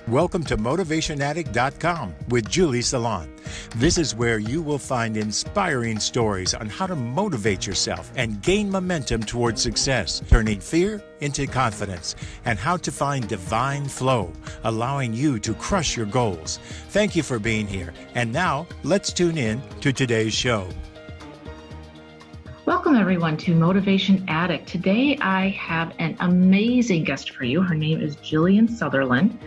Welcome to MotivationAddict.com with Gillian Sutherland. This is where you will find inspiring stories on how to motivate yourself and gain momentum towards success, turning fear into confidence, and how to find divine flow, allowing you to crush your goals. Thank you for being here. And now, let's tune in to today's show. Welcome everyone to Motivation Addict. Today I have an amazing guest for you. Her name is Gillian Sutherland.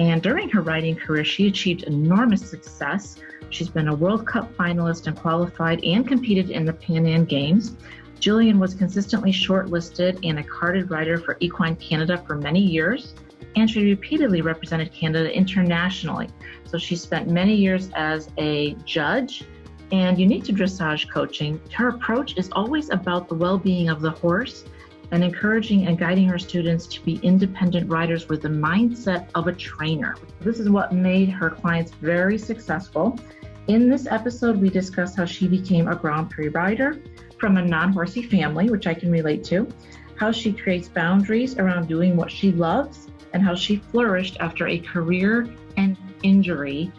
And during her riding career, she achieved enormous success. She's been a World Cup finalist and qualified and competed in the Pan Am Games. Gillian was consistently shortlisted and a carded rider for Equine Canada for many years, and she repeatedly represented Canada internationally. So she spent many years as a judge. And unique to dressage coaching, her approach is always about the well-being of the horse and encouraging and guiding her students to be independent riders with the mindset of a trainer. This is what made her clients very successful. In this episode, we discuss how she became a Grand Prix rider from a non-horsey family, which I can relate to, how she creates boundaries around doing what she loves, and how she flourished after a career and injury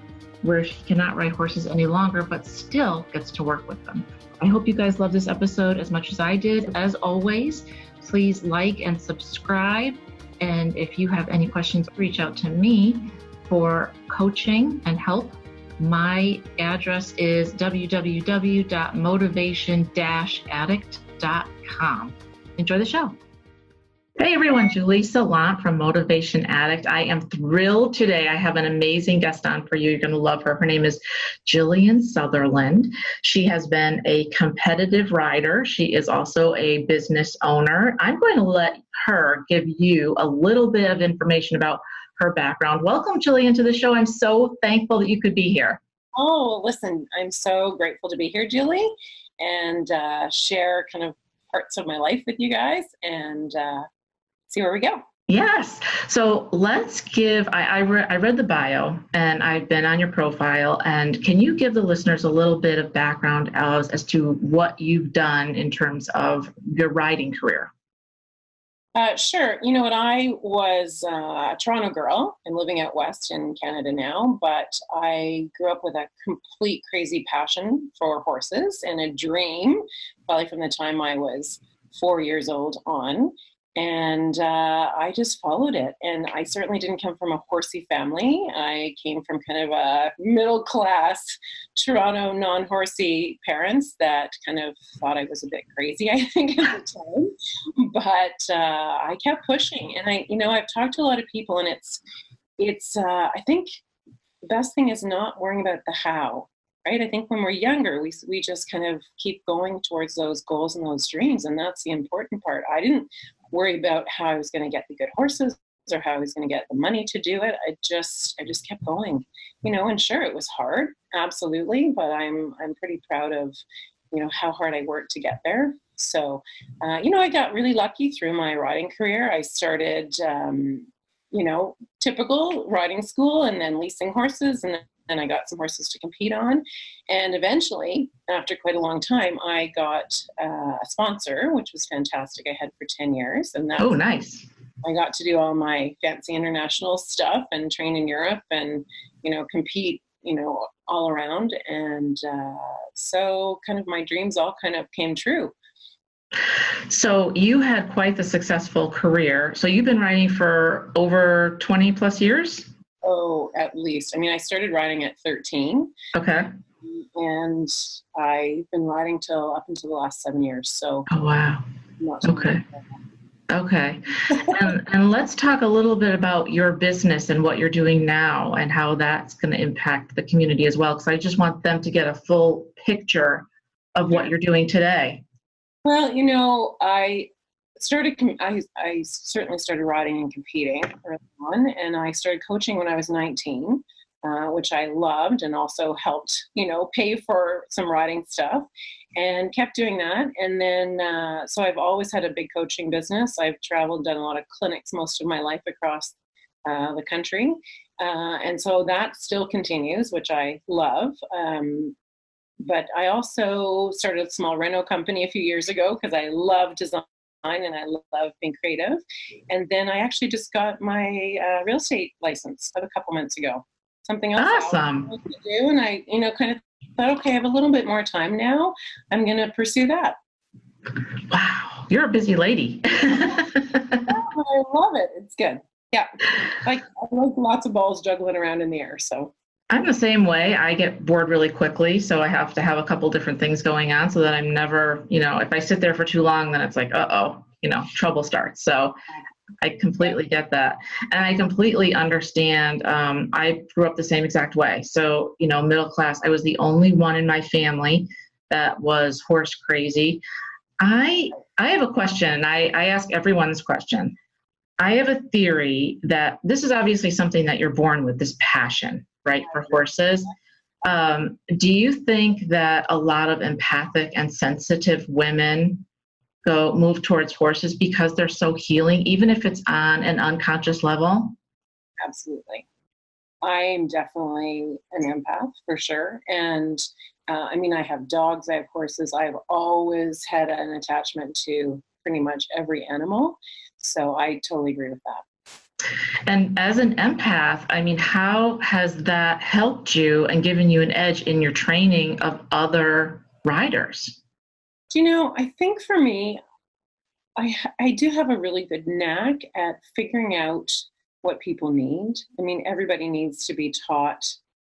where she cannot ride horses any longer, but still gets to work with them. I hope you guys love this episode as much as I did. As always, please like and subscribe. And if you have any questions, reach out to me for coaching and help. My address is www.motivation-addict.com. Enjoy the show. Hey everyone, Gillian Sutherland from Motivation Addict. I am thrilled today. I have an amazing guest on for you. You're going to love her. Her name is Gillian Sutherland. She has been a competitive rider. She is also a business owner. I'm going to let her give you a little bit of information about her background. Welcome, Gillian, to the show. I'm so thankful that you could be here. Oh, listen, I'm so grateful to be here, Julie, and share kind of parts of my life with you guys and see where we go. Yes. So let's give, I read the bio and I've been on your profile, and can you give the listeners a little bit of background as to what you've done in terms of your riding career? Sure. You know what? I was a Toronto girl and living out west in Canada now, but I grew up with a complete crazy passion for horses and a dream, probably from the time I was 4 years old on. And I just followed it. And I certainly didn't come from a horsey family. I came from kind of a middle class Toronto non-horsey parents that kind of thought I was a bit crazy, I think, at the time. But I kept pushing. And I've talked to a lot of people, and it's I think the best thing is not worrying about the how. Right? I think when we're younger, we just kind of keep going towards those goals and those dreams. And that's the important part. I didn't worry about how I was going to get the good horses or how I was going to get the money to do it. I just kept going, and sure, it was hard. Absolutely. But I'm pretty proud of, how hard I worked to get there. So, I got really lucky through my riding career. I started, typical riding school and then leasing horses, and then I got some horses to compete on. And eventually, after quite a long time, I got a sponsor, which was fantastic. I had for 10 years. And that's, oh, nice. I got to do all my fancy international stuff and train in Europe and, compete, all around. And so kind of my dreams all kind of came true. So you had quite the successful career. So you've been riding for over 20 plus years? Oh, at least. I started riding at 13. Okay. And I've been riding up until the last 7 years. So. Oh, wow. Okay. Okay. and let's talk a little bit about your business and what you're doing now and how that's going to impact the community as well. Because I just want them to get a full picture of what you're doing today. Well, I certainly started riding and competing early on, and I started coaching when I was 19, which I loved and also helped, pay for some riding stuff, and kept doing that. And then, so I've always had a big coaching business. I've traveled, done a lot of clinics most of my life across the country. And so that still continues, which I love. But I also started a small reno company a few years ago because I love design and I love being creative. And then I actually just got my real estate license a couple months ago. Something else Awesome. I wanted to do, and I, kind of thought, okay, I have a little bit more time now. I'm going to pursue that. Wow, you're a busy lady. I love it. It's good. Yeah, I like lots of balls juggling around in the air. So I'm the same way. I get bored really quickly, so I have to have a couple different things going on so that I'm never, if I sit there for too long, then it's like, trouble starts. So I completely get that. And I completely understand. I grew up the same exact way. So, middle class, I was the only one in my family that was horse crazy. I have a question. I ask everyone this question. I have a theory that this is obviously something that you're born with, this passion, right, for horses. Do you think that a lot of empathic and sensitive women move towards horses because they're so healing, even if it's on an unconscious level? Absolutely. I'm definitely an empath for sure. And I have dogs, I have horses. I've always had an attachment to pretty much every animal. So I totally agree with that. And as an empath, how has that helped you and given you an edge in your training of other riders? I think for me, I do have a really good knack at figuring out what people need. Everybody needs to be taught,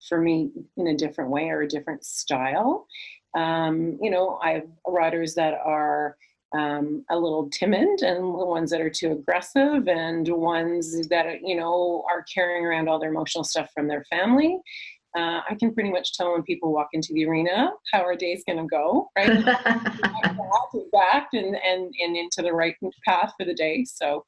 for me, in a different way or a different style. I have riders that are a little timid, and ones that are too aggressive, and ones that, are carrying around all their emotional stuff from their family. I can pretty much tell when people walk into the arena how our day's going to go, right? back and into the right path for the day. So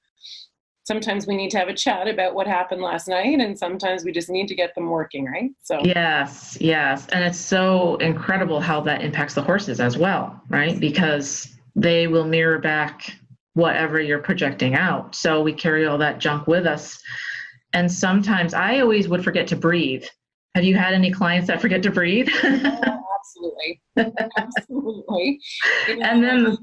sometimes we need to have a chat about what happened last night, and sometimes we just need to get them working, right? So yes. And it's so incredible how that impacts the horses as well, right? Because they will mirror back whatever you're projecting out. So we carry all that junk with us. And sometimes I always would forget to breathe. Have you had any clients that forget to breathe? Oh, absolutely. Absolutely. And then,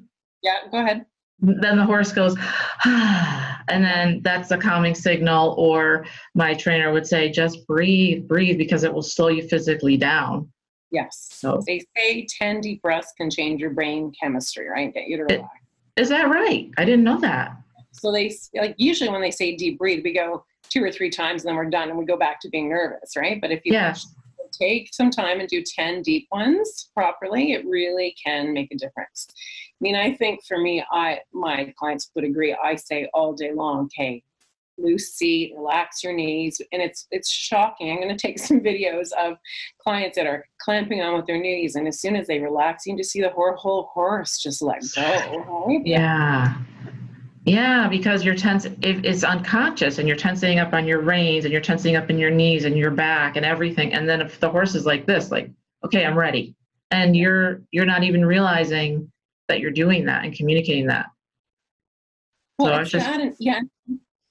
yeah, go ahead. Then the horse goes, and then that's a calming signal. Or my trainer would say, just breathe, because it will slow you physically down. Yes. So they say 10 deep breaths can change your brain chemistry, right? Get you to relax. Is that right? I didn't know that. So they, usually when they say deep breathe, we go 2 or 3 times and then we're done and we go back to being nervous, right? But if you take some time and do 10 deep ones properly, it really can make a difference. I think for me, my clients would agree. I say all day long, okay, loose seat, relax your knees. And it's shocking. I'm going to take some videos of clients that are clamping on with their knees. And as soon as they relax, you can just see the whole horse just let go. Right? Yeah, because you're tense, it's unconscious, and you're tensing up on your reins, and you're tensing up in your knees and your back and everything. And then if the horse is like this, like, okay, I'm ready. And you're not even realizing that you're doing that and communicating that. Well,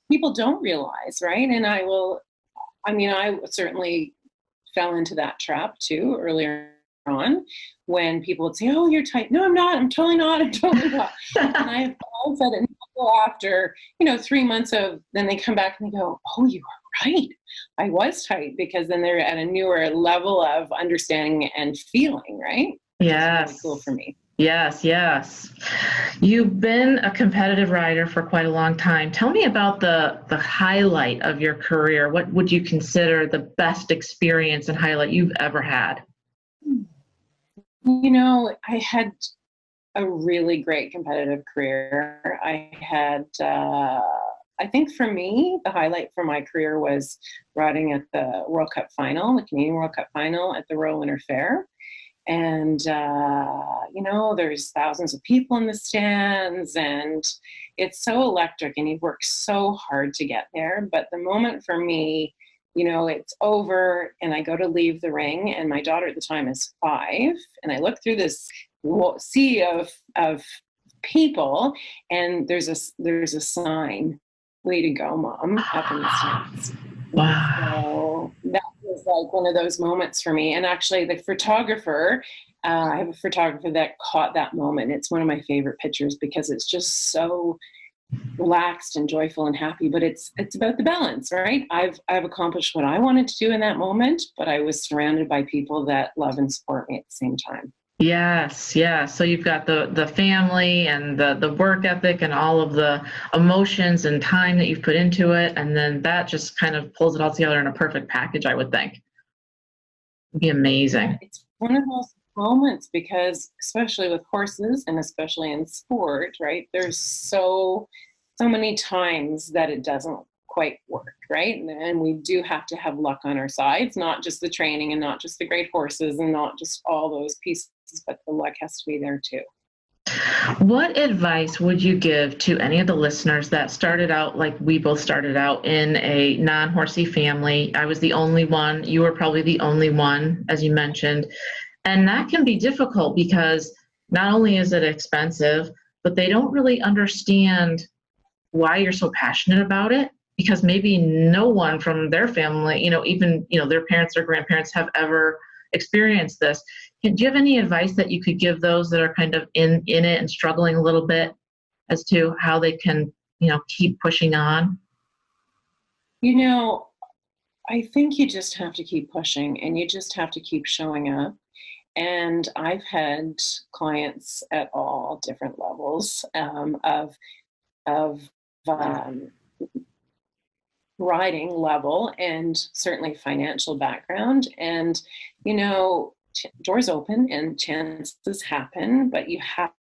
people don't realize, right? And I certainly fell into that trap too earlier on, when people would say, oh, you're tight. No, I'm not. I'm totally not. And I have all said it after, 3 months then they come back and they go, oh, you were right. I was tight, because then they're at a newer level of understanding and feeling, right? Yes. Really cool for me. Yes. You've been a competitive rider for quite a long time. Tell me about the highlight of your career. What would you consider the best experience and highlight you've ever had? I had a really great competitive career. I had, I think for me, the highlight for my career was riding at the World Cup final, the Canadian World Cup final at the Royal Winter Fair. And, there's thousands of people in the stands, and it's so electric, and you work so hard to get there. But the moment for me, it's over, and I go to leave the ring, and my daughter at the time is 5, and I look through this sea of people, and there's a sign, "Way to go, Mom," up in the stands. Wow. So that was like one of those moments for me. And actually the photographer I have a photographer that caught that moment. It's one of my favorite pictures because it's just so relaxed and joyful and happy, but it's about the balance, right? I've accomplished what I wanted to do in that moment, but I was surrounded by people that love and support me at the same time. Yes, yeah. So you've got the family and the work ethic and all of the emotions and time that you've put into it, and then that just kind of pulls it all together in a perfect package, I would think. It'd be amazing. It's one of those moments because, especially with horses and especially in sport, right? There's so many times that it doesn't quite work, right? And we do have to have luck on our sides, not just the training and not just the great horses and not just all those pieces, but the luck has to be there too. What advice would you give to any of the listeners that started out like we both started out in a non-horsey family? I was the only one. You were probably the only one, as you mentioned. And that can be difficult because not only is it expensive, but they don't really understand why you're so passionate about it, because maybe no one from their family, even, their parents or grandparents have ever experienced this. Do you have any advice that you could give those that are kind of in it and struggling a little bit as to how they can, keep pushing on? I think you just have to keep pushing and you just have to keep showing up. And I've had clients at all different levels of riding level and certainly financial background. And, doors open and chances happen, but you have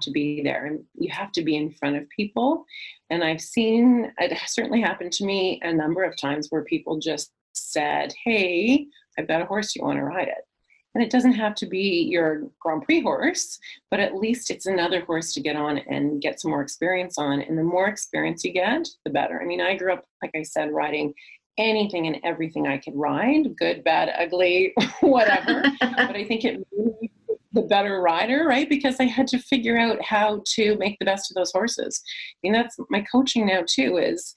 to be there and you have to be in front of people. And I've seen it certainly happened to me a number of times where people just said, "Hey, I've got a horse, you want to ride it?" And it doesn't have to be your Grand Prix horse, but at least it's another horse to get on and get some more experience on. And the more experience you get, the better. I mean, I grew up, like I said, riding anything and everything I could ride, good, bad, ugly, whatever. But I think it made me the better rider, right? Because I had to figure out how to make the best of those horses. I mean, that's my coaching now too is,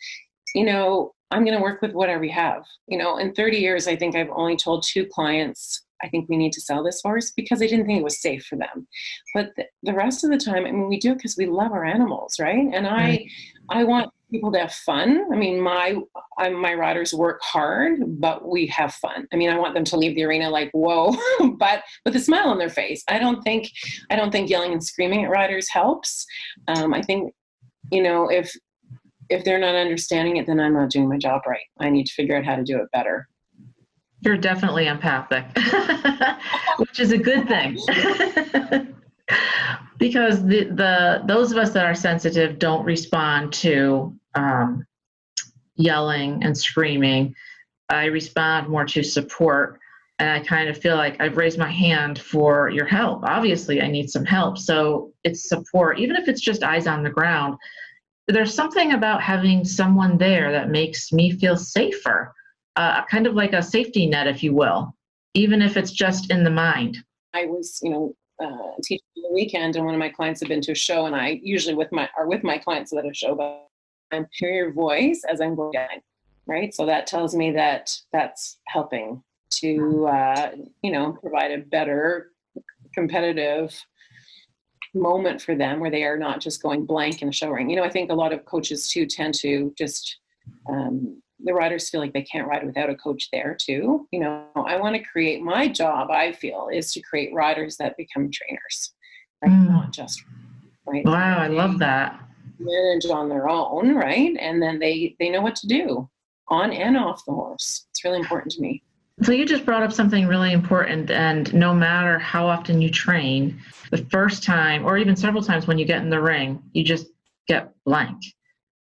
I'm going to work with whatever you have. In 30 years, I think I've only told 2 clients, I think we need to sell this horse because I didn't think it was safe for them. But the rest of the time, I mean, we do it because we love our animals, right? And I want people to have fun. I mean, my riders work hard, but we have fun. I mean, I want them to leave the arena like, whoa, but with a smile on their face. I don't think yelling and screaming at riders helps. I think, if they're not understanding it, then I'm not doing my job right. I need to figure out how to do it better. You're definitely empathic, which is a good thing. Because those of us that are sensitive don't respond to yelling and screaming. I respond more to support, and I kind of feel like I've raised my hand for your help. Obviously, I need some help. So it's support, even if it's just eyes on the ground. There's something about having someone there that makes me feel safer. Kind of like a safety net, if you will, even if it's just in the mind. I was, teaching on the weekend, and one of my clients had been to a show, and I usually with my clients at a show, but I hear your voice as I'm going down, right? So that tells me that that's helping to, provide a better competitive moment for them where they are not just going blank in a show ring. I think a lot of coaches too tend to just, the riders feel like they can't ride without a coach there too. I want to create, my job, I feel, is to create riders that become trainers, right? Not just, right? Wow, I love that. Manage on their own, right? And then they know what to do on and off the horse. It's really important to me. So you just brought up something really important, and no matter how often you train, the first time or even several times when you get in the ring, you just get blank.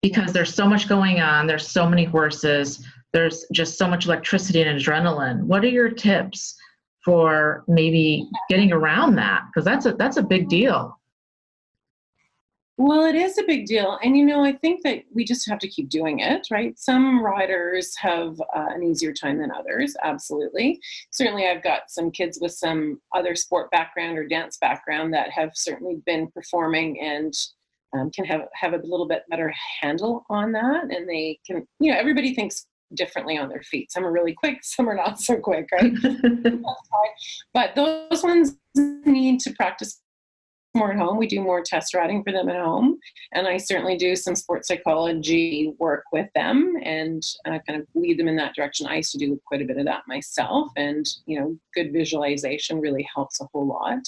Because there's so much going on, there's so many horses, there's just so much electricity and adrenaline. What are your tips for maybe getting around that? Because that's a big deal. Well, it is a big deal. And, I think that we just have to keep doing it, right? Some riders have an easier time than others. Absolutely. Certainly, I've got some kids with some other sport background or dance background that have certainly been performing and can have a little bit better handle on that. And they can, everybody thinks differently on their feet. Some are really quick, some are not so quick, right? But those ones need to practice more at home. We do more test riding for them at home. And I certainly do some sports psychology work with them and kind of lead them in that direction. I used to do quite a bit of that myself. And, good visualization really helps a whole lot.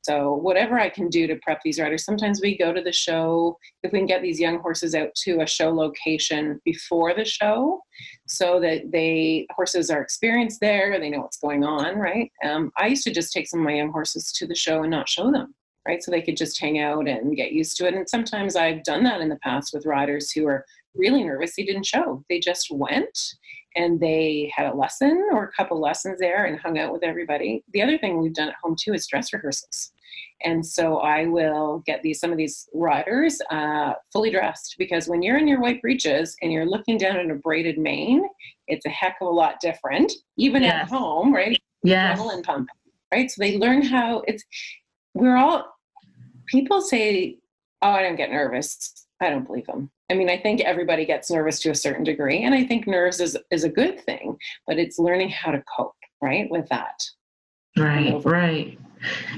So whatever I can do to prep these riders, sometimes we go to the show, if we can get these young horses out to a show location before the show so that horses are experienced there, they know what's going on, right? I used to just take some of my young horses to the show and not show them, right? So they could just hang out and get used to it. And sometimes I've done that in the past with riders who are really nervous. They didn't show. They just went and they had a lesson or a couple lessons there and hung out with everybody. The other thing we've done at home too is dress rehearsals. And so I will get some of these riders fully dressed, because when you're in your white breeches and you're looking down at a braided mane, it's a heck of a lot different, even at home, right? Yes. Adrenaline pumping, right? So they learn how people say, oh, I don't get nervous. I don't believe them. I mean, I think everybody gets nervous to a certain degree, and I think nerves is a good thing, but it's learning how to cope, right, with that. Right.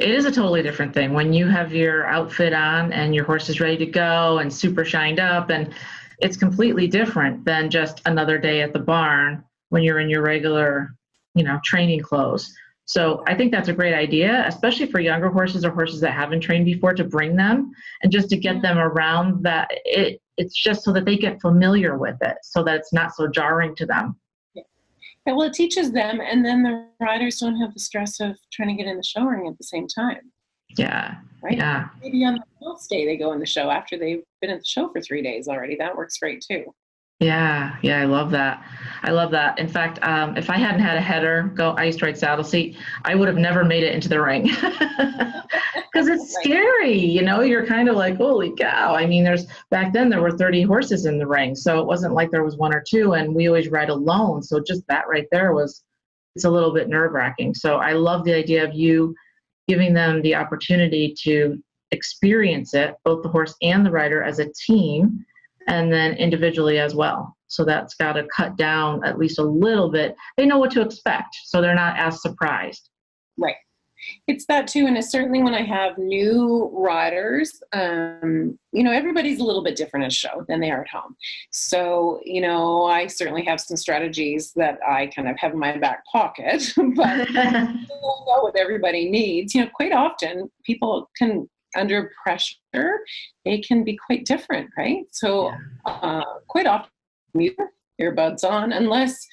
It is a totally different thing when you have your outfit on and your horse is ready to go and super shined up, and it's completely different than just another day at the barn when you're in your regular, training clothes. So I think that's a great idea, especially for younger horses or horses that haven't trained before, to bring them and just to get them around that. It's just so that they get familiar with it, so that it's not so jarring to them. Yeah, well, it teaches them, and then the riders don't have the stress of trying to get in the show ring at the same time. Yeah. Right? Yeah. Maybe on the last day they go in the show after they've been at the show for 3 days already. That works great too. Yeah, I love that. In fact, if I hadn't had a header I used to ride saddle seat, I would have never made it into the ring. Because it's scary, you're kind of like, holy cow. I mean, back then there were 30 horses in the ring, so it wasn't like there was one or two, and we always ride alone. So just that right there it's a little bit nerve-wracking. So I love the idea of you giving them the opportunity to experience it, both the horse and the rider, as a team, and then individually as well. So that's got to cut down at least a little bit. They know what to expect, so they're not as surprised. Right. It's that too. And it's certainly when I have new riders, everybody's a little bit different at show than they are at home. So, I certainly have some strategies that I kind of have in my back pocket, but I don't know what everybody needs. Quite often people can, under pressure, they can be quite different, right? So quite often, earbuds on, unless,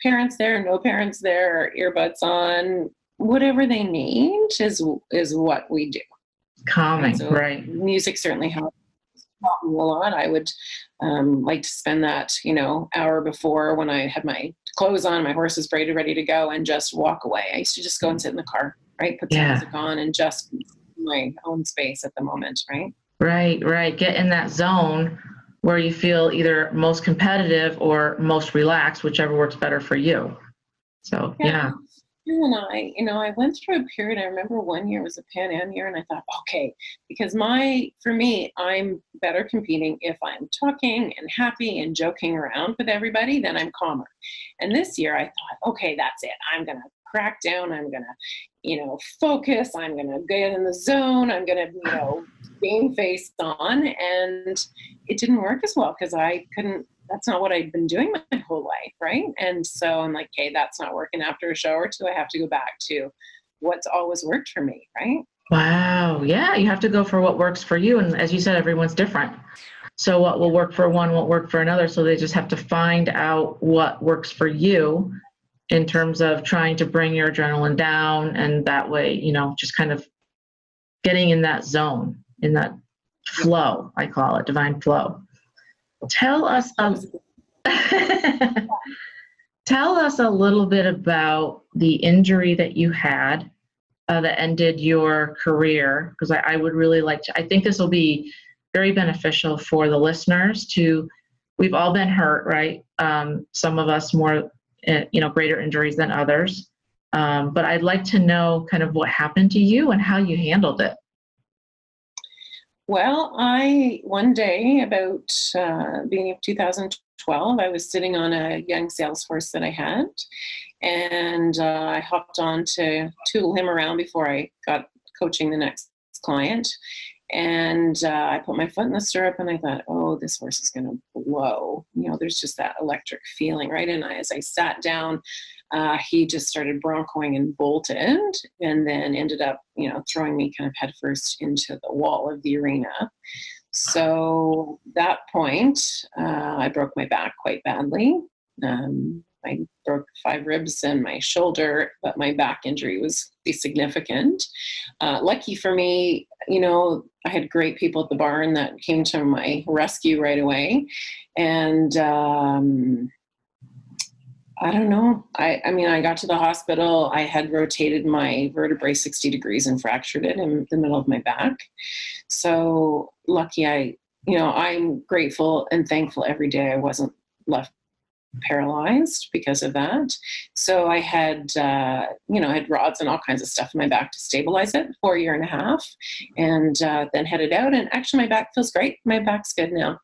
parents there, no parents there, earbuds on, whatever they need is what we do. Calming, so right. Music certainly helps me a lot. I would like to spend that, hour before, when I had my clothes on, my horse is braided, ready to go, and just walk away. I used to just go and sit in the car, right? Put some music on and just my own space at the moment, right? Right. Get in that zone where you feel either most competitive or most relaxed, whichever works better for you. So, yeah. And I went through a period. I remember one year was a Pan Am year, and I thought, okay, because for me, I'm better competing if I'm talking and happy and joking around with everybody, then I'm calmer. And this year I thought, okay, that's it. I'm going to crack down. I'm going to, focus. I'm going to get in the zone. I'm going to, game face on. And it didn't work as well because that's not what I'd been doing my whole life, right? And so I'm like, okay, that's not working. After a show or two, I have to go back to what's always worked for me, right? Wow. Yeah, you have to go for what works for you. And as you said, everyone's different. So what will work for one won't work for another. So they just have to find out what works for you in terms of trying to bring your adrenaline down. And that way, just kind of getting in that zone, in that flow, I call it, divine flow. Tell us a little bit about the injury that you had that ended your career, because I would really like to. I think this will be very beneficial for the listeners we've all been hurt, right? Some of us more, greater injuries than others. But I'd like to know kind of what happened to you and how you handled it. Well, one day about beginning of 2012, 12, I was sitting on a young sales horse that I had, and I hopped on to tool him around before I got coaching the next client. And I put my foot in the stirrup and I thought, oh, this horse is going to blow. You know, there's just that electric feeling, right? And as I sat down, he just started broncoing and bolted, and then ended up, you know, throwing me kind of headfirst into the wall of the arena. So that point, I broke my back quite badly. I broke 5 ribs in my shoulder, but my back injury was pretty significant. Lucky for me, you know, I had great people at the barn that came to my rescue right away. And I don't know. I mean, I got to the hospital. I had rotated my vertebrae 60 degrees and fractured it in the middle of my back. So lucky I'm grateful and thankful every day I wasn't left paralyzed because of that. So I had, I had rods and all kinds of stuff in my back to stabilize it for a year and a half, and then headed out. And actually my back feels great. My back's good now,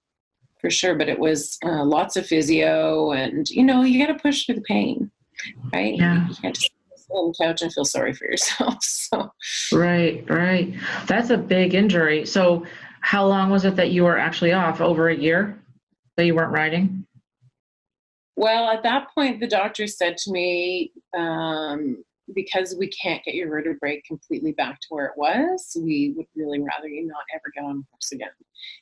for sure. But it was lots of physio, and, you know, you got to push through the pain, right? Yeah. You can't just sit on the couch and feel sorry for yourself. So. Right. That's a big injury. So how long was it that you were actually off? Over a year that you weren't riding? Well, at that point, the doctor said to me, because we can't get your vertebrae completely back to where it was, we would really rather you not ever get on a horse again,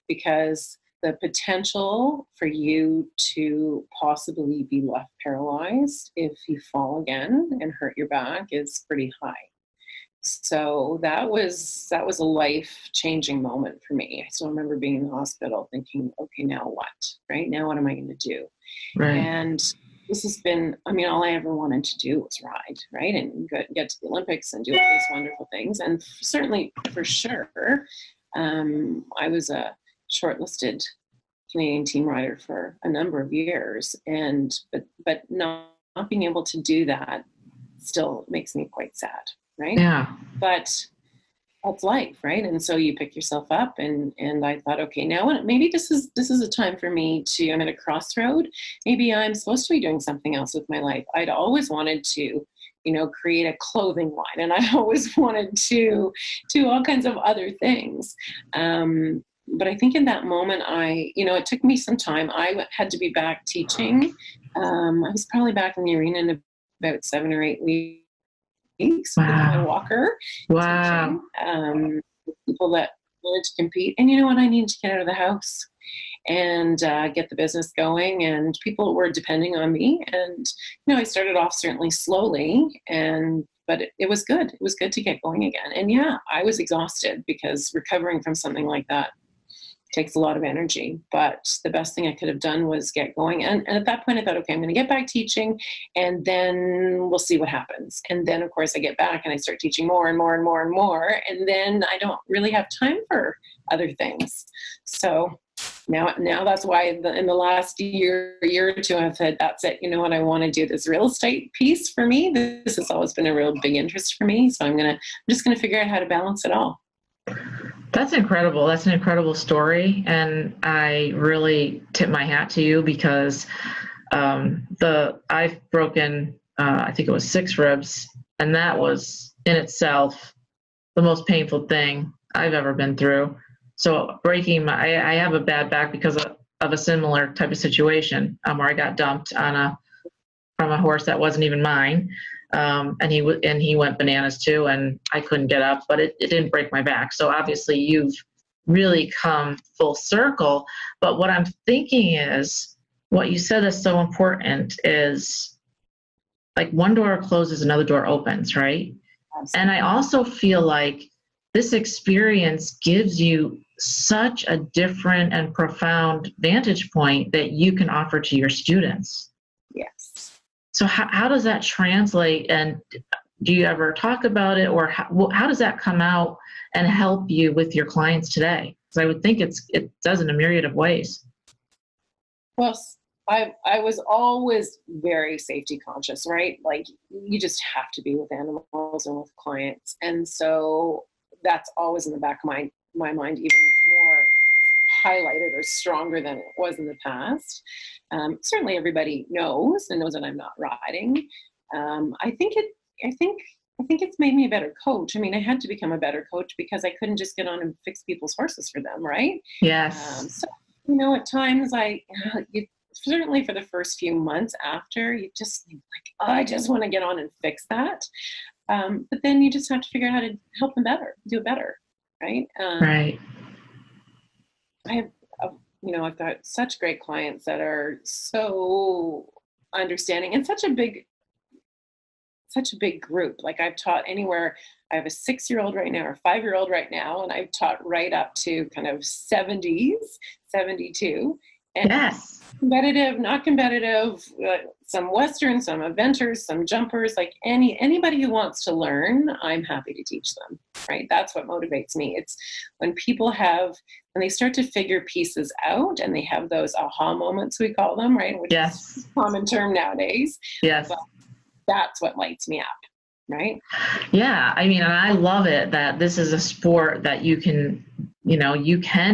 because the potential for you to possibly be left paralyzed if you fall again and hurt your back is pretty high. So that was a life-changing moment for me. I still remember being in the hospital thinking, okay, now what? Right? Now what am I going to do? Right. And this has been, I mean, all I ever wanted to do was ride, right? And get to the Olympics and do all these wonderful things. And certainly, for sure, I was a shortlisted Canadian team rider for a number of years. But not being able to do that still makes me quite sad. Right? Yeah. But that's life, right? And so you pick yourself up, and I thought, okay, now maybe this is a time for me to, I'm at a crossroad. Maybe I'm supposed to be doing something else with my life. I'd always wanted to, you know, create a clothing line, and I always wanted to do all kinds of other things. But I think in that moment, it took me some time. I had to be back teaching. I was probably back in the arena in about 7 or 8 weeks. With my walker. Wow. Teaching, people that wanted to compete. And you know what? I needed to get out of the house and get the business going. And people were depending on me. And, you know, I started off certainly slowly, but it was good. It was good to get going again. And yeah, I was exhausted, because recovering from something like that takes a lot of energy. But the best thing I could have done was get going. And at that point I thought, okay, I'm going to get back teaching, and then we'll see what happens. And then of course I get back and I start teaching more and more and more and more. And then I don't really have time for other things. So now that's why in the last year or two, I've said, that's it. You know what? I want to do this real estate piece for me. This has always been a real big interest for me. So I'm just going to figure out how to balance it all. That's incredible. That's an incredible story. And I really tip my hat to you, because I've broken, I think it was 6 ribs, and that was in itself the most painful thing I've ever been through. So I have a bad back because of a similar type of situation, where I got dumped from a horse that wasn't even mine. And he went bananas too, and I couldn't get up, but it didn't break my back. So obviously you've really come full circle. But what I'm thinking is, what you said is so important is, like, one door closes, another door opens, right? Absolutely. And I also feel like this experience gives you such a different and profound vantage point that you can offer to your students. Yes. So how does that translate, and do you ever talk about it, or how does that come out and help you with your clients today? Because I would think it does in a myriad of ways. Well, I was always very safety conscious, right? Like, you just have to be with animals and with clients. And so that's always in the back of my mind, even more highlighted or stronger than it was in the past. Certainly everybody knows that I'm not riding. I think it's made me a better coach. I mean, I had to become a better coach because I couldn't just get on and fix people's horses for them, right? Yes. So, at times certainly for the first few months after, you just think like, oh, I just want to get on and fix that. But then you just have to figure out how to help them better, do it better, right? Right. I have, I've got such great clients that are so understanding and such a big group. Like I've taught anywhere, I have a 6-year-old right now or 5-year-old right now, and I've taught right up to kind of 70s, 72. And Yes. competitive, not competitive, some Western, some eventers, some jumpers, like anybody who wants to learn, I'm happy to teach them, right? That's what motivates me. It's when when they start to figure pieces out and they have those aha moments, we call them, right? Which is a common term nowadays. Yes. But that's what lights me up, right? Yeah. I mean, and I love it that this is a sport that you can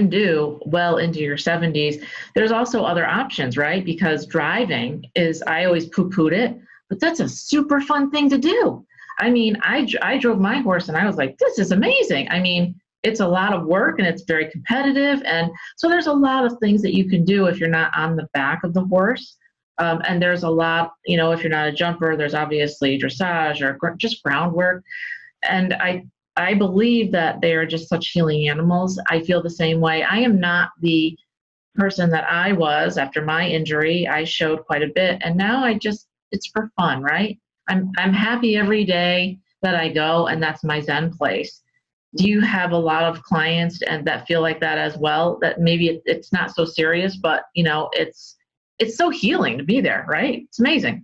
do well into your 70s. There's also other options, right? Because driving I always poo-pooed it, but that's a super fun thing to do. I mean, I drove my horse and I was like, this is amazing. I mean, it's a lot of work and it's very competitive. And so there's a lot of things that you can do if you're not on the back of the horse. And there's a lot, if you're not a jumper, there's obviously dressage or just groundwork. And I believe that they are just such healing animals. I feel the same way. I am not the person that I was after my injury. I showed quite a bit, and now it's for fun, right? I'm happy every day that I go, and that's my Zen place. Do you have a lot of clients and that feel like that as well? That maybe it's not so serious, but it's so healing to be there, right? It's amazing.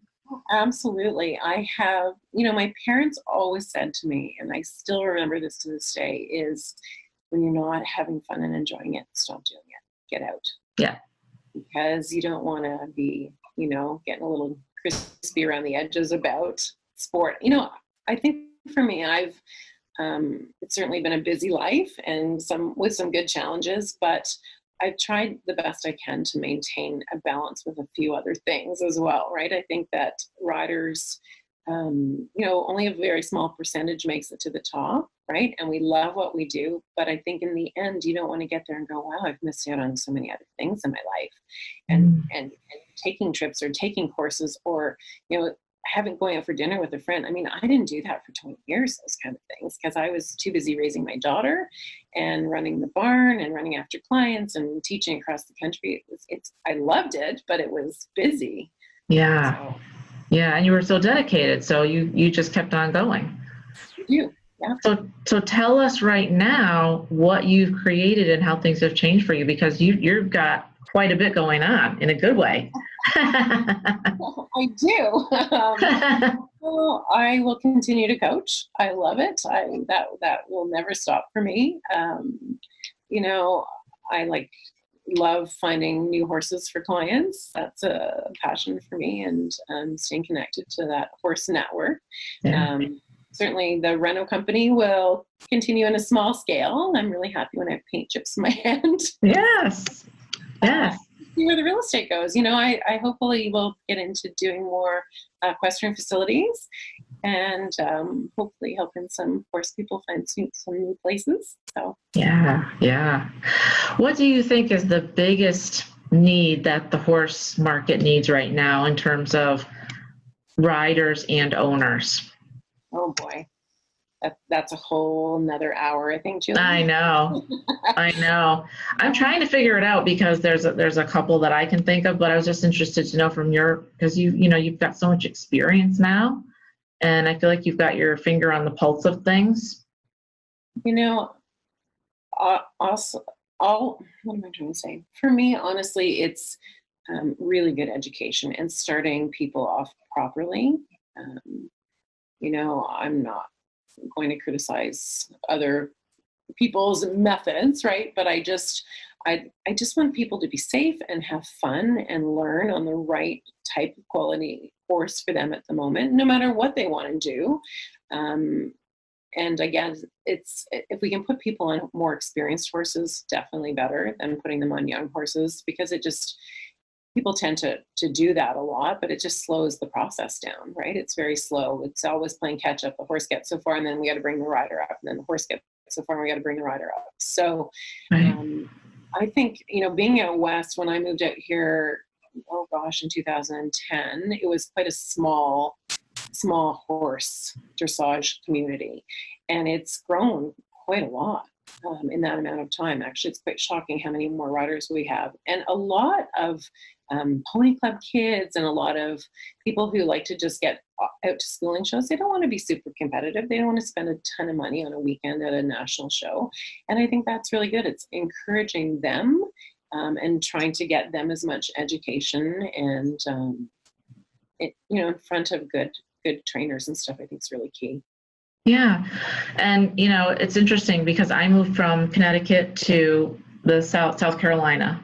Absolutely. I have, my parents always said to me, and I still remember this to this day, is when you're not having fun and enjoying it, stop doing it. Get out. Yeah. Because you don't want to be, getting a little crispy around the edges about sport. I think for me, it's certainly been a busy life and with some good challenges, but I've tried the best I can to maintain a balance with a few other things as well, right? I think that riders, only a very small percentage makes it to the top, right? And we love what we do, but I think in the end, you don't want to get there and go, wow, I've missed out on so many other things in my life. And taking trips or taking courses or, going out for dinner with a friend. I mean, I didn't do that for 20 years, those kind of things, because I was too busy raising my daughter and running the barn and running after clients and teaching across the country. I loved it, but it was busy. Yeah. So, yeah. And you were so dedicated. So you just kept on going. You. Yeah. So tell us right now what you've created and how things have changed for you, because you've got quite a bit going on in a good way. I do. Well, I will continue to coach. I love it. That will never stop for me. I love finding new horses for clients. That's a passion for me, and staying connected to that horse network. Yeah. Certainly the Renault company will continue on a small scale. I'm really happy when I have paint chips in my hand. Yes. Yes. See where the real estate goes. I hopefully will get into doing more equestrian facilities and hopefully helping some horse people find some new places. So yeah. What do you think is the biggest need that the horse market needs right now in terms of riders and owners? Oh boy. That's a whole another hour, I think, Julie. I know. I'm trying to figure it out because there's a couple that I can think of, but I was just interested to know from because you've got so much experience now, and I feel like you've got your finger on the pulse of things. Also, what am I trying to say? For me, honestly, it's really good education and starting people off properly. I'm not going to criticize other people's methods, right? But I just want people to be safe and have fun and learn on the right type of quality horse for them at the moment, no matter what they want to do. And again, if we can put people on more experienced horses, definitely better than putting them on young horses, because people tend to do that a lot, but it just slows the process down, right? It's very slow. It's always playing catch up. The horse gets so far, and then we got to bring the rider up, and then the horse gets so far, and we got to bring the rider up. So I think, being out west, when I moved out here, oh gosh, in 2010, it was quite a small horse dressage community, and it's grown quite a lot in that amount of time. Actually, it's quite shocking how many more riders we have, and a lot of pony club kids, and a lot of people who like to just get out to schooling shows. They don't want to be super competitive. They don't want to spend a ton of money on a weekend at a national show, and I think that's really good. It's encouraging them and trying to get them as much education and in front of good trainers and stuff. I think is really key. Yeah. And, it's interesting because I moved from Connecticut to the South Carolina.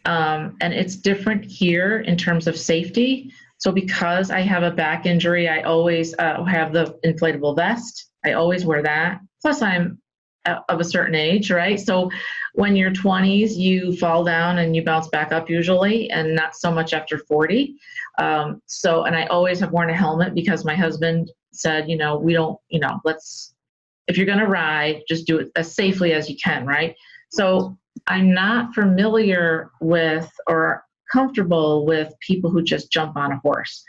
And it's different here in terms of safety. So because I have a back injury, I always have the inflatable vest. I always wear that. Plus I'm of a certain age, right? So when you're 20s, you fall down and you bounce back up usually, and not so much after 40. And I always have worn a helmet because my husband said, we don't, if you're going to ride, just do it as safely as you can, right? So I'm not familiar with or comfortable with people who just jump on a horse.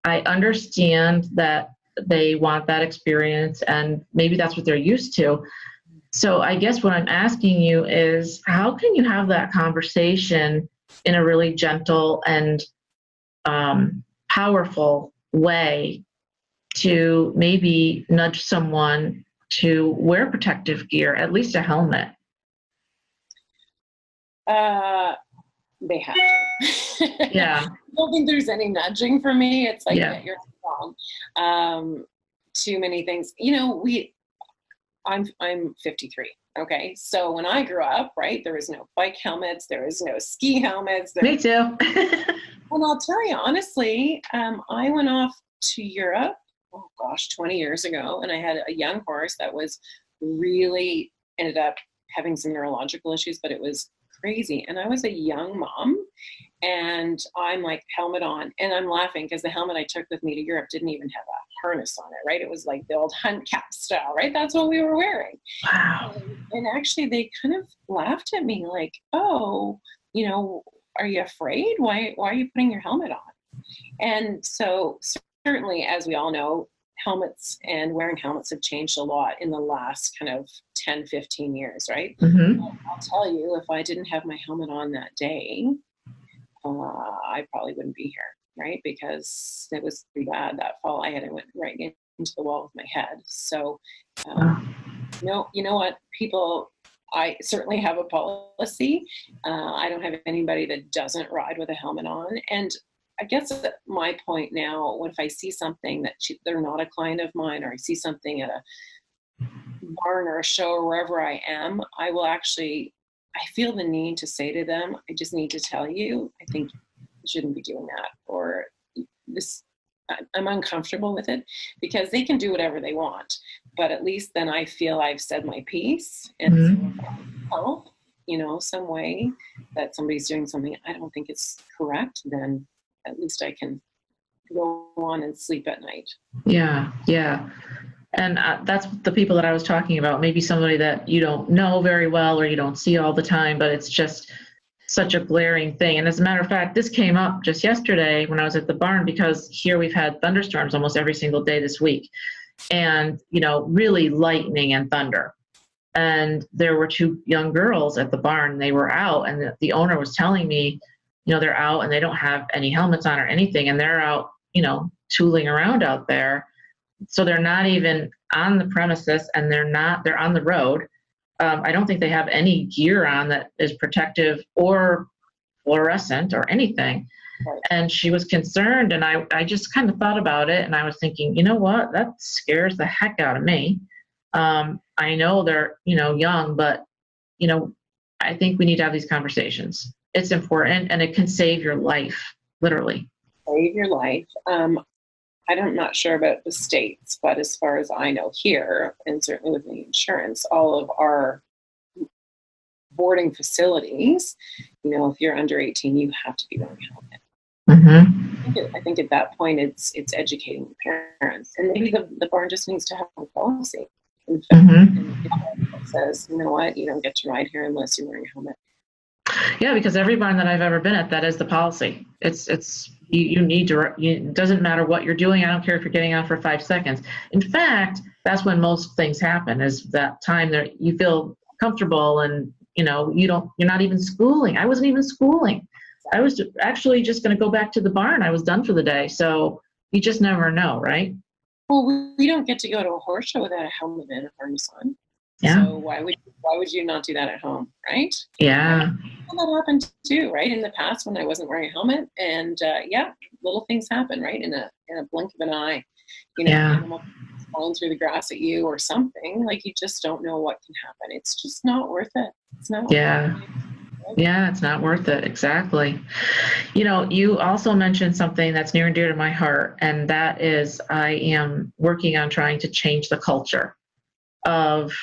I understand that they want that experience and maybe that's what they're used to. So I guess what I'm asking you is, how can you have that conversation in a really gentle and powerful way to maybe nudge someone to wear protective gear, at least a helmet? They have to. Yeah. I don't think there's any nudging for me. It's like, yeah, you're wrong. Too many things. I'm 53. Okay. So when I grew up, right, there was no bike helmets. There was no ski helmets. Me too. And I'll tell you, honestly, I went off to Europe, 20 years ago, and I had a young horse that was really ended up having some neurological issues, but it was crazy. And I was a young mom, and I'm like, helmet on, and I'm laughing because the helmet I took with me to Europe didn't even have a harness on it, right? It was like the old hunt cap style, right? That's what we were wearing. Wow. And actually they kind of laughed at me like, oh, are you afraid? Why are you putting your helmet on? And so certainly, as we all know, helmets and wearing helmets have changed a lot in the last kind of 10, 15 years, right? Mm-hmm. I'll tell you, if I didn't have my helmet on that day, I probably wouldn't be here, right? Because it was pretty bad that fall. I went right into the wall with my head. So, you know what, people, I certainly have a policy. I don't have anybody that doesn't ride with a helmet on. And I guess at my point now, if I see something that they're not a client of mine, or I see something at a barn or a show or wherever I am, I feel the need to say to them, I just need to tell you, I think you shouldn't be doing that, or this, I'm uncomfortable with it, because they can do whatever they want, but at least then I feel I've said my piece. And Mm-hmm. so if I help, some way that somebody's doing something I don't think it's correct, then at least I can go on and sleep at night. Yeah. Yeah. And that's the people that I was talking about. Maybe somebody that you don't know very well or you don't see all the time, but it's just such a glaring thing. And as a matter of fact, this came up just yesterday when I was at the barn, because here we've had thunderstorms almost every single day this week, and, really lightning and thunder. And there were two young girls at the barn. They were out, and the owner was telling me, they're out and they don't have any helmets on or anything. And they're out, tooling around out there. So they're not even on the premises, and they're on the road. I don't think they have any gear on that is protective or fluorescent or anything. Right. And she was concerned, and I just kind of thought about it, and I was thinking, you know what, that scares the heck out of me. I know they're, young, but, I think we need to have these conversations. It's important, and it can save your life, literally. Save your life. I'm not sure about the States, but as far as I know here, and certainly with the insurance, all of our boarding facilities, if you're under 18, you have to be wearing a helmet. Mm-hmm. I think at that point, it's educating the parents, and maybe the barn just needs to have a policy. In fact, it says, you know what, you don't get to ride here unless you're wearing a helmet. Yeah, because every barn that I've ever been at, that is the policy. It's you need to. It doesn't matter what you're doing. I don't care if you're getting out for 5 seconds. In fact, that's when most things happen. Is that time that you feel comfortable and you're not even schooling. I wasn't even schooling. I was actually just going to go back to the barn. I was done for the day. So you just never know, right? Well, we don't get to go to a horse show without a helmet and a harness on. Yeah. So why would you not do that at home, right? Yeah. Well, that happened too, right? In the past when I wasn't wearing a helmet, and little things happen, right? In a blink of an eye, animal falling through the grass at you or something. Like, you just don't know what can happen. It's just not worth it. It's not. Yeah. Yeah, it's not worth it. Exactly. You also mentioned something that's near and dear to my heart, and that is I am working on trying to change the culture of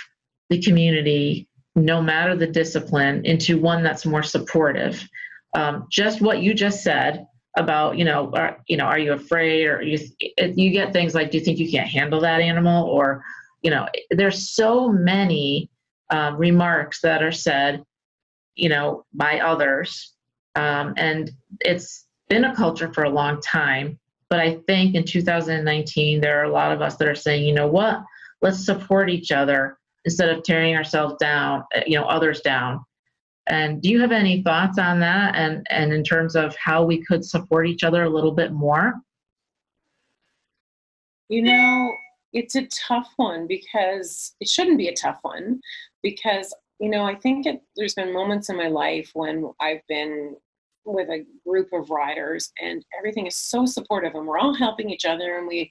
the community, no matter the discipline, into one that's more supportive. Just what you just said about, are you afraid, or you get things like, do you think you can't handle that animal? Or, there's so many remarks that are said, by others. And it's been a culture for a long time. But I think in 2019, there are a lot of us that are saying, you know what, let's support each other instead of tearing ourselves down, others down. And do you have any thoughts on that? And in terms of how we could support each other a little bit more? It's a tough one, because it shouldn't be a tough one, because, I think there's been moments in my life when I've been with a group of riders and everything is so supportive and we're all helping each other, and we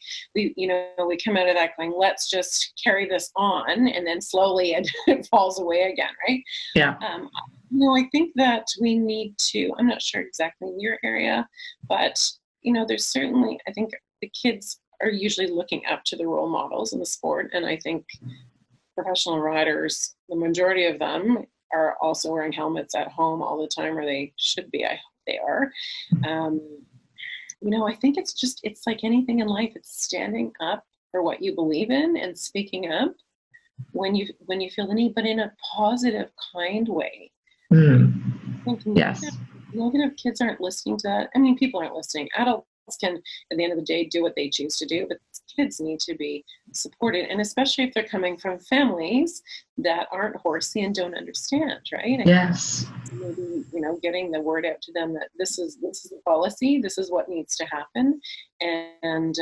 come out of that going, let's just carry this on, and then slowly it falls away again, right? Yeah. I think that we need to, I'm not sure exactly in your area, but there's certainly, I think the kids are usually looking up to the role models in the sport, and I think professional riders, the majority of them, are also wearing helmets at home all the time, or they should be. I hope they are. I think it's like anything in life. It's standing up for what you believe in and speaking up when you feel the need, but in a positive, kind way. Yes. Negative kids aren't listening to that. I mean, people aren't listening. Adults can, at the end of the day, do what they choose to do, but kids need to be supported, and especially if they're coming from families that aren't horsey and don't understand, right? Yes. Maybe, getting the word out to them that this is the policy, this is what needs to happen, and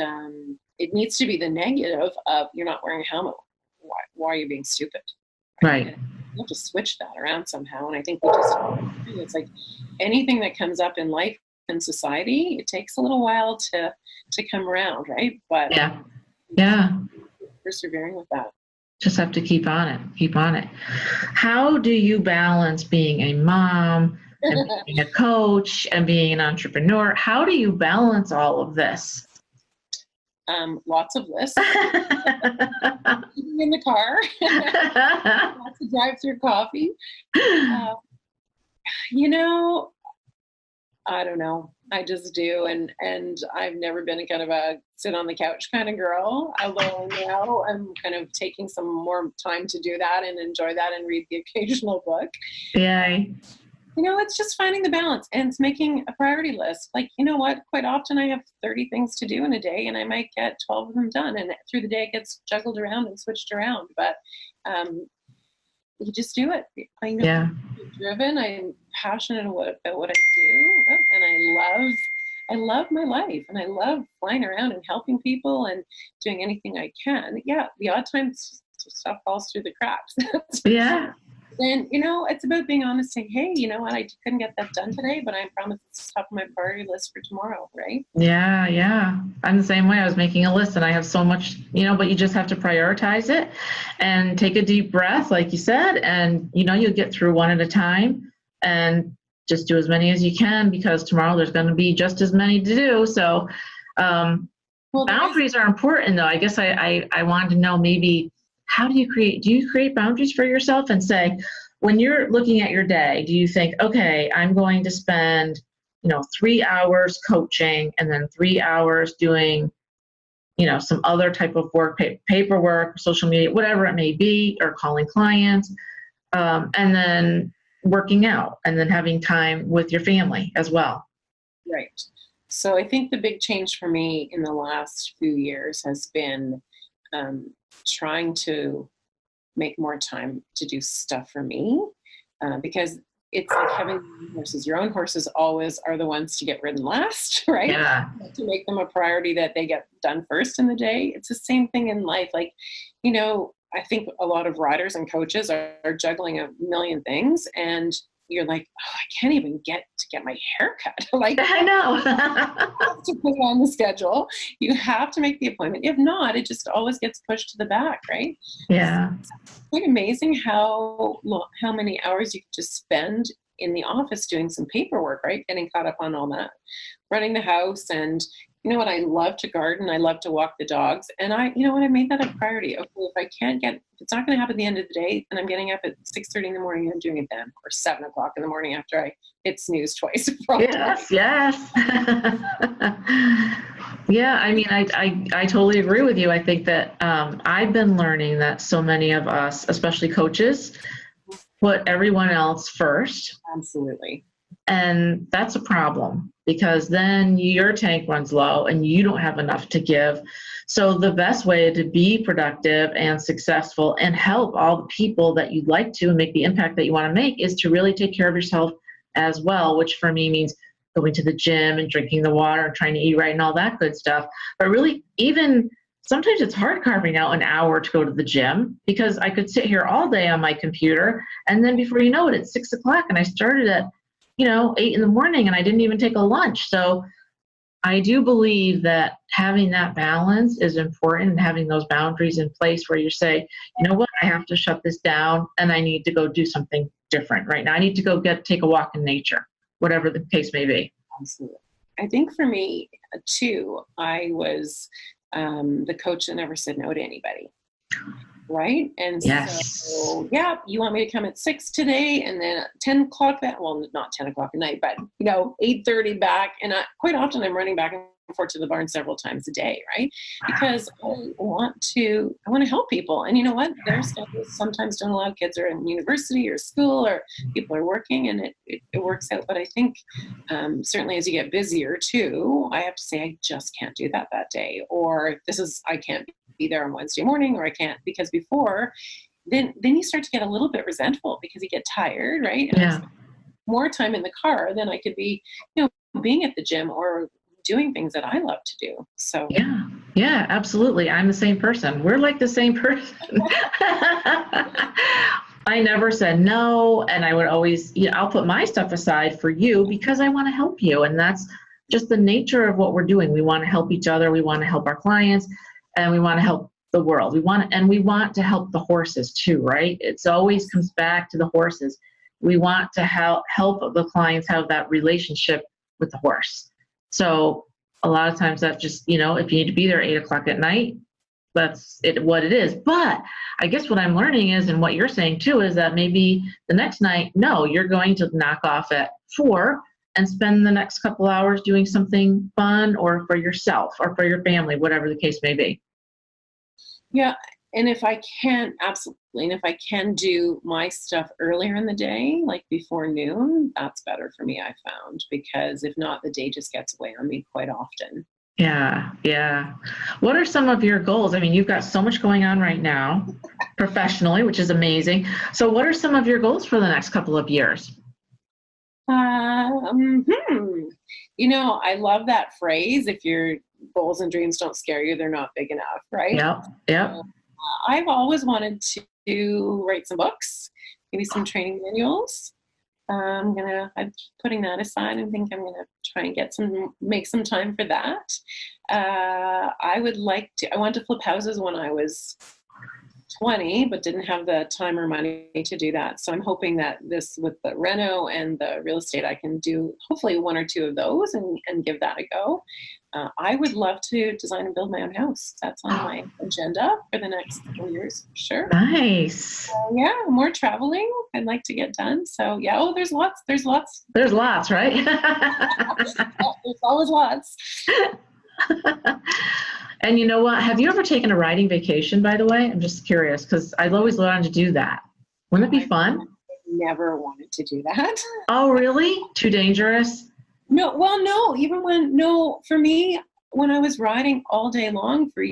it needs to be the negative of, you're not wearing a helmet. Why are you being stupid? Right. You have to switch that around somehow, and I think it's like anything that comes up in life in society, it takes a little while to come around, right? But yeah, persevering with that. Just have to keep on it. How do you balance being a mom and being a coach and being an entrepreneur? How do you balance all of this? Lots of lists. In the car. Lots of drive-through coffee. I don't know. I just do, and I've never been a kind of a sit on the couch kind of girl. Although now I'm kind of taking some more time to do that and enjoy that and read the occasional book. Yay. It's just finding the balance, and it's making a priority list. Like, what? Quite often I have 30 things to do in a day, and I might get 12 of them done. And through the day, it gets juggled around and switched around. But you just do it. I'm driven. I'm passionate about what I do, and I love my life, and I love flying around and helping people and doing anything I can. Yeah, the odd times stuff falls through the cracks. Yeah. And it's about being honest, saying, hey, what, I couldn't get that done today, but I promise it's top of my priority list for tomorrow, right? Yeah. I'm the same way. I was making a list, and I have so much, but you just have to prioritize it and take a deep breath, like you said, and you'll get through one at a time, and just do as many as you can, because tomorrow there's going to be just as many to do. So Well, Boundaries are important, though. I guess I wanted to know, maybe, how do you create boundaries for yourself and say, when you're looking at your day, do you think, okay, I'm going to spend, 3 hours coaching and then 3 hours doing, some other type of work, paperwork, social media, whatever it may be, or calling clients, and then working out, and then having time with your family as well. right. So I think the big change for me in the last few years has been trying to make more time to do stuff for me, because it's like having horses. Your own horses always are the ones to get ridden last, right? Yeah. To make them a priority that they get done first in the day. It's the same thing in life. Like, I think a lot of riders and coaches are juggling a million things, and you're like, oh, I can't even get my hair cut. Like, I know. you have to put it on the schedule. You have to make the appointment. If not, it just always gets pushed to the back, right? Yeah. It's quite amazing how many hours you can just spend in the office doing some paperwork, right? Getting caught up on all that, running the house. And you know what? I love to garden. I love to walk the dogs. And I made that a priority. Okay, if it's not going to happen at the end of the day, and I'm getting up at 6:30 in the morning, I'm doing it then, or 7 o'clock in the morning after I hit snooze twice. Yes. Yeah, I mean, I totally agree with you. I think that I've been learning that so many of us, especially coaches, put everyone else first. Absolutely. And that's a problem, because then your tank runs low and you don't have enough to give. So the best way to be productive and successful and help all the people that you'd like to and make the impact that you want to make is to really take care of yourself as well, which for me means going to the gym and drinking the water and trying to eat right and all that good stuff. But really, even sometimes it's hard carving out an hour to go to the gym, because I could sit here all day on my computer, and then before you know it, it's 6 o'clock, and I started at 8 in the morning, and I didn't even take a lunch. So I do believe that having that balance is important, and having those boundaries in place where you say, you know what, I have to shut this down and I need to go do something different right now. I need to go take a walk in nature, whatever the case may be. Absolutely. I think for me too, I was the coach that never said no to anybody. Right. And Yes. so, yeah, you want me to come at 6 today, and then at 10 o'clock that, well, not 10 o'clock at night, but 8:30 back. And quite often I'm running back and forth to the barn several times a day. Right. Because I want to help people. And you know what? Their schedules sometimes don't allow. Kids are in university or school, or people are working, and it works out. But I think certainly as you get busier too, I have to say, I just can't do that day, or I can't be there on Wednesday morning, or I can't, because before then you start to get a little bit resentful because you get tired, right? And Yeah. more time in the car than I could be, being at the gym or doing things that I love to do. So Yeah, absolutely. I'm the same person. We're like the same person. I never said no, and I would always, I'll put my stuff aside for you because I want to help you, and that's just the nature of what we're doing. We want to help each other. We want to help our clients. And we want to help the world. We want to help the horses too, right? It's always comes back to the horses. We want to help the clients have that relationship with the horse. So a lot of times that's just, if you need to be there 8 o'clock at night, that's what it is. But I guess what I'm learning is, and what you're saying too, is that maybe the next night, no, you're going to knock off at 4 and spend the next couple hours doing something fun, or for yourself or for your family, whatever the case may be. Yeah. And if I can, absolutely. And if I can do my stuff earlier in the day, like before noon, that's better for me, I found, because if not, the day just gets away on me quite often. Yeah. What are some of your goals? I mean, you've got so much going on right now professionally, which is amazing. So what are some of your goals for the next couple of years? I love that phrase. If your goals and dreams don't scare you, they're not big enough, right? Yep. I've always wanted to write some books, maybe some training manuals. I'm putting that aside and think I'm gonna try and make some time for that. I wanted to flip houses when I was 20, but didn't have the time or money to do that. So I'm hoping that this, with the reno and the real estate, I can do hopefully 1 or 2 of those and give that a go. I would love to design and build my own house. That's on my agenda for the next 4 years, for sure. Nice. Yeah, more traveling I'd like to get done. So yeah, oh, there's lots. There's lots, right? There's always lots. And you know what? Have you ever taken a riding vacation, by the way? I'm just curious because I'd always wanted to do that. Wouldn't it be fun? I never wanted to do that. Oh, really? Too dangerous? No, well, no, for me, when I was riding all day long for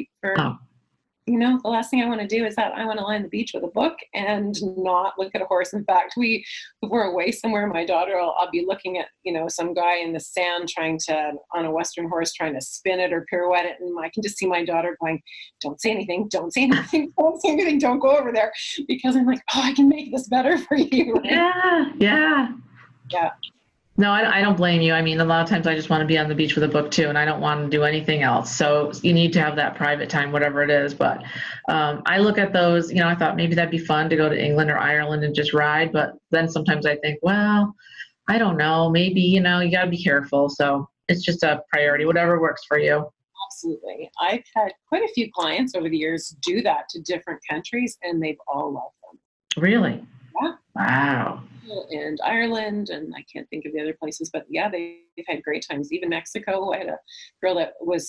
the last thing I want to do is that I want to lie on the beach with a book and not look at a horse. In fact, if we're away somewhere, my daughter I'll be looking at, some guy in the sand on a Western horse trying to spin it or pirouette it. And I can just see my daughter going, don't say anything, don't say anything, don't say anything, don't go over there. Because I'm like, oh, I can make this better for you. Right? Yeah. Yeah. No, I don't blame you. I mean, a lot of times I just want to be on the beach with a book too, and I don't want to do anything else. So you need to have that private time, whatever it is. But I look at those, I thought maybe that'd be fun to go to England or Ireland and just ride. But then sometimes I think, well, I don't know, maybe, you got to be careful. So it's just a priority, whatever works for you. Absolutely. I've had quite a few clients over the years do that to different countries, and they've all loved them. Really? Yeah. Wow. And Ireland, and I can't think of the other places, but yeah, they've had great times. Even Mexico, I had a girl that was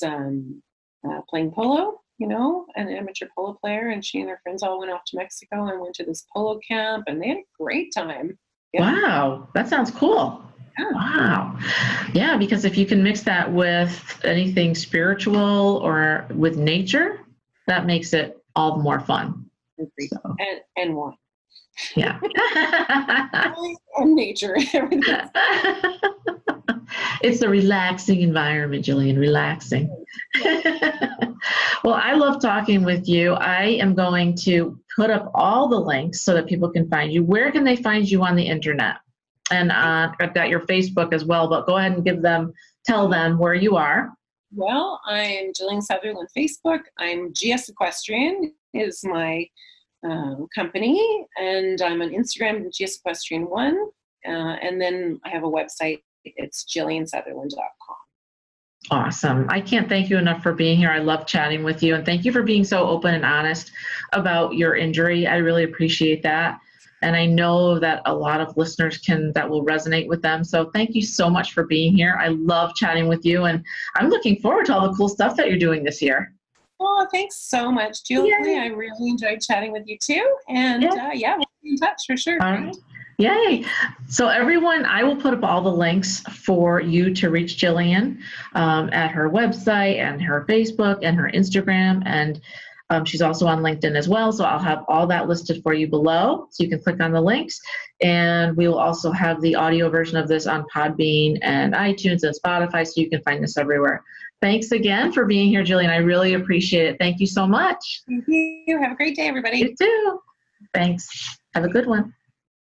playing polo, an amateur polo player, and she and her friends all went off to Mexico and went to this polo camp, and they had a great time. Yeah. Wow, that sounds cool. Yeah. Wow. Yeah, because if you can mix that with anything spiritual or with nature, that makes it all the more fun. So. And wine. Yeah. And nature. It's a relaxing environment, Gillian, relaxing. Well, I love talking with you. I am going to put up all the links so that people can find you. Where can they find you on the internet? And I've got your Facebook as well, but go ahead and tell them where you are. Well, I'm Gillian Sutherland on Facebook. I'm GS Equestrian is my company, and I'm on Instagram, GS Equestrian 1, and then I have a website. It's GillianSutherland.com. Awesome. I can't thank you enough for being here. I love chatting with you, and thank you for being so open and honest about your injury. I really appreciate that, and I know that a lot of listeners that will resonate with them. So thank you so much for being here. I love chatting with you, and I'm looking forward to all the cool stuff that you're doing this year. Oh, thanks so much, Julie. Yay. I really enjoyed chatting with you too. And we'll be in touch for sure. All right. Yay. So everyone, I will put up all the links for you to reach Gillian at her website and her Facebook and her Instagram. And she's also on LinkedIn as well. So I'll have all that listed for you below. So you can click on the links. And we will also have the audio version of this on Podbean and iTunes and Spotify. So you can find this everywhere. Thanks again for being here, Gillian. I really appreciate it. Thank you so much. Thank you. Have a great day, everybody. You too. Thanks. Have a good one.